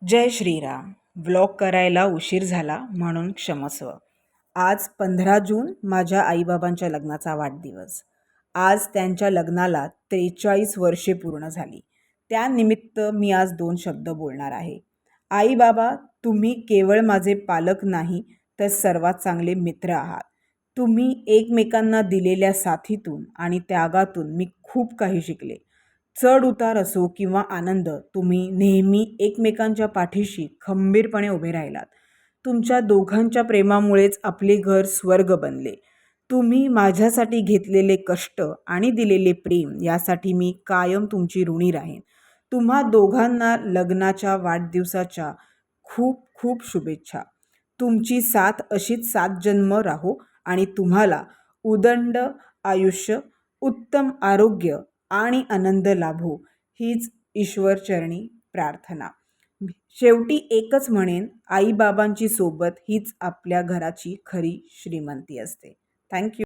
जय Shriram. Vlog करायला उशीर झाला म्हणून क्षमस्व. आज 15 जून माझ्या आईबाबांच्या लग्नाचा वाढदिवस. आज त्यांच्या लग्नाला 43 वर्षे पूर्ण झाली. त्यानिमित्त मी आज 2 शब्द बोलणार आहे. आई बाबा, तुम्ही केवळ माझे पालक नाही तर सर्वात चांगले मित्र आहात. तुम्ही एकमेकांना दिलेल्या साथीतून आणि त्यागातून मी खूप काही शिकले. चढ उतार असो किंवा आनंद, तुम्ही नेहमी एकमेकांच्या पाठीशी खंबीरपणे उभे राहिलात. तुमच्या दोघांच्या प्रेमामुळेच आपले घर स्वर्ग बनले. तुम्ही माझ्यासाठी घेतलेले कष्ट आणि दिलेले प्रेम यासाठी मी कायम तुमची ऋणी राहीन. तुम्हा दोघांना लग्नाच्या वाढदिवसाच्या खूप खूप शुभेच्छा. तुमची साथ अशीच 7 जन्म राहो आणि तुम्हाला उदंड आयुष्य, उत्तम आरोग्य आणि आनंद लाभो, हीच ईश्वरचरणी प्रार्थना. शेवटी एकच म्हणेन, आईबाबांची सोबत हीच आपल्या घराची खरी श्रीमंती असते. थँक्यू.